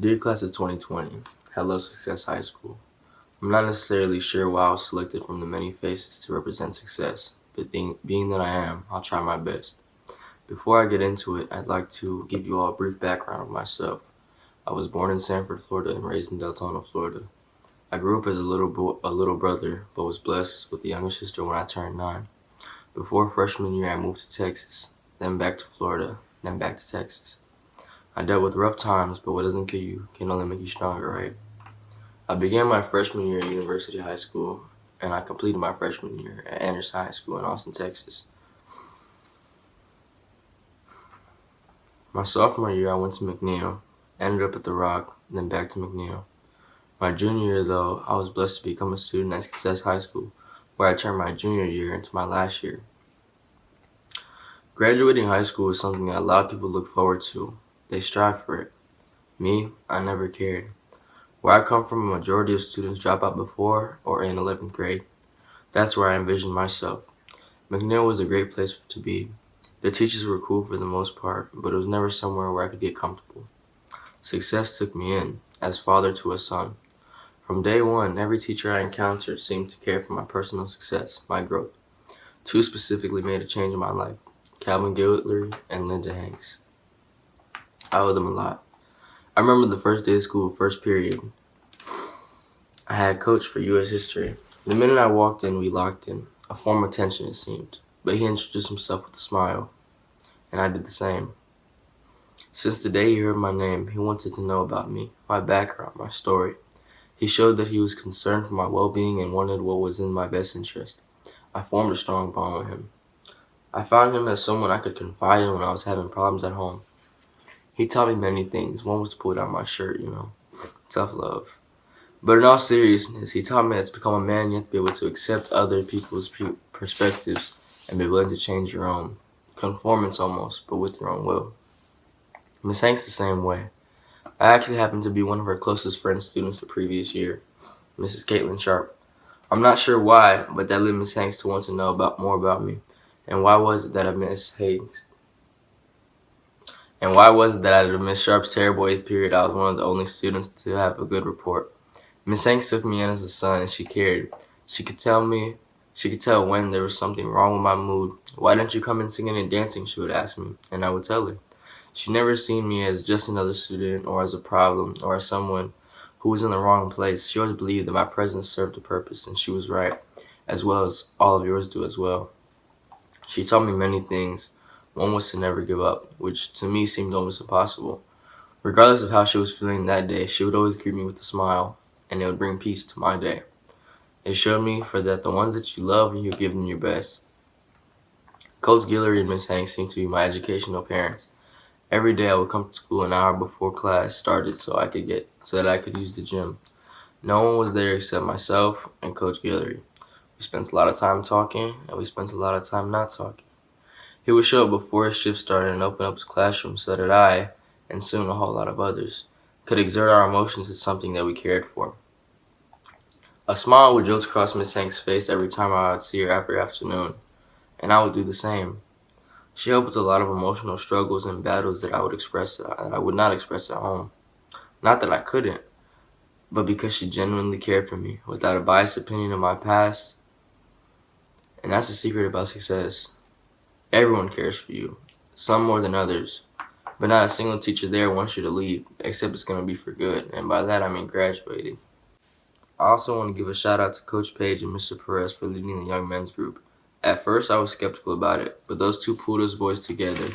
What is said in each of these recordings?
Dear Class of 2020, hello Success High School. I'm not necessarily sure why I was selected from the many faces to represent success, but being that I am, I'll try my best. Before I get into it, I'd like to give you all a brief background of myself. I was born in Sanford, Florida, and raised in Deltona, Florida. I grew up as a little brother, but was blessed with a younger sister when I turned 9. Before freshman year, I moved to Texas, then back to Florida, then back to Texas. I dealt with rough times, but what doesn't kill you can only make you stronger, right? I began my freshman year at University High School, and I completed my freshman year at Anderson High School in Austin, Texas. My sophomore year, I went to McNeil, ended up at The Rock, then back to McNeil. My junior year, though, I was blessed to become a student at Success High School, where I turned my junior year into my last year. Graduating high school is something that a lot of people look forward to. They strive for it. Me, I never cared. Where I come from, a majority of students drop out before or in 11th grade. That's where I envisioned myself. McNeil was a great place to be. The teachers were cool for the most part, but it was never somewhere where I could get comfortable. Success took me in, as father to a son. From day one, every teacher I encountered seemed to care for my personal success, my growth. Two specifically made a change in my life, Calvin Guillory and Linda Hanks. I owe them a lot. I remember the first day of school, first period. I had coach for U.S. history. The minute I walked in, we locked in. A form of tension, it seemed. But he introduced himself with a smile, and I did the same. Since the day he heard my name, he wanted to know about me, my background, my story. He showed that he was concerned for my well-being and wanted what was in my best interest. I formed a strong bond with him. I found him as someone I could confide in when I was having problems at home. He taught me many things. One was to pull down my shirt, tough love. But in all seriousness, he taught me that to become a man, you have to be able to accept other people's perspectives and be willing to change your own. Conformance almost, but with your own will. Miss Hanks the same way. I actually happened to be one of her closest friend students the previous year, Mrs. Caitlin Sharp. I'm not sure why, but that led Miss Hanks to want to know more about me. And why was it that at Miss Sharp's terrible 8th period, I was one of the only students to have a good report? Miss Hanks took me in as a son, and she cared. She could tell when there was something wrong with my mood. Why didn't you come in singing and dancing, she would ask me, and I would tell her. She never seen me as just another student or as a problem or as someone who was in the wrong place. She always believed that my presence served a purpose, and she was right, as well as all of yours do as well. She taught me many things. One was to never give up, which to me seemed almost impossible. Regardless of how she was feeling that day, she would always greet me with a smile, and it would bring peace to my day. It showed me for that the ones that you love, you give them your best. Coach Guillory and Miss Hanks seemed to be my educational parents. Every day I would come to school an hour before class started so that I could use the gym. No one was there except myself and Coach Guillory. We spent a lot of time talking, and we spent a lot of time not talking. He would show up before his shift started and open up his classroom so that I, and soon a whole lot of others, could exert our emotions to something that we cared for. A smile would jolt across Miss Hanks' face every time I would see her every afternoon, and I would do the same. She helped with a lot of emotional struggles and battles that I would not express at home. Not that I couldn't, but because she genuinely cared for me, without a biased opinion of my past. And that's the secret about success. Everyone cares for you, some more than others, but not a single teacher there wants you to leave, except it's going to be for good, and by that I mean graduating. I also want to give a shout out to Coach Page and Mr. Perez for leading the young men's group. At first I was skeptical about it, but those two pulled us boys together.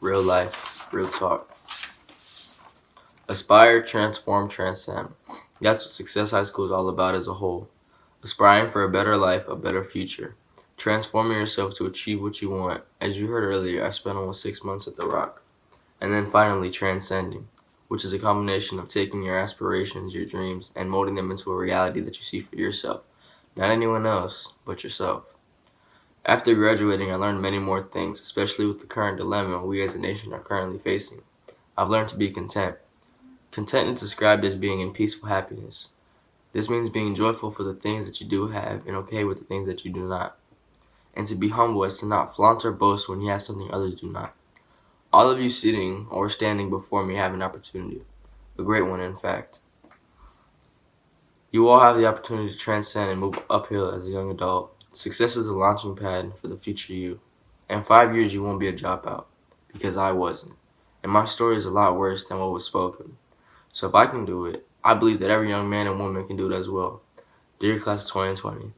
Real life, real talk. Aspire, transform, transcend. That's what Success High School is all about as a whole. Aspiring for a better life, a better future. Transforming yourself to achieve what you want. As you heard earlier, I spent almost 6 months at The Rock. And then finally, transcending, which is a combination of taking your aspirations, your dreams, and molding them into a reality that you see for yourself. Not anyone else, but yourself. After graduating, I learned many more things, especially with the current dilemma we as a nation are currently facing. I've learned to be content. Content is described as being in peaceful happiness. This means being joyful for the things that you do have and okay with the things that you do not. And to be humble as to not flaunt or boast when you have something others do not. All of you sitting or standing before me have an opportunity. A great one, in fact. You all have the opportunity to transcend and move uphill as a young adult. Success is a launching pad for the future you. In 5 years, you won't be a dropout, because I wasn't. And my story is a lot worse than what was spoken. So if I can do it, I believe that every young man and woman can do it as well. Dear Class of 2020,